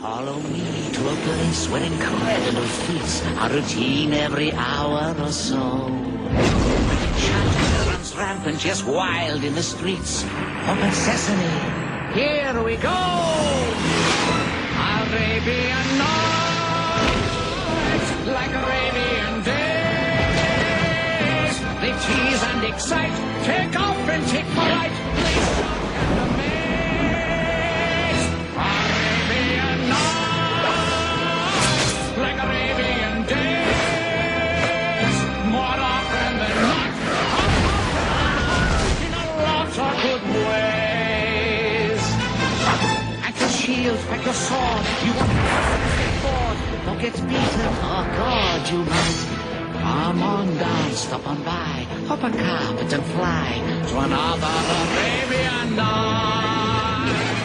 Follow me to a place where incredible feats are routine every hour or so. Enchantment runs rampant, just wild in the streets. Open sesame, here we go! Arabian Nights, like Arabian days. They tease and excite, take off and take flight. They shock and amaze. Arabian Nights, like Arabian days. More often than not, in a lot of good ways. Pack your shield, pack your sword. You want to get bored, don't get beaten. Oh God, you might. Come on down, stop on by, hop a carpet and fly to another Arabian night.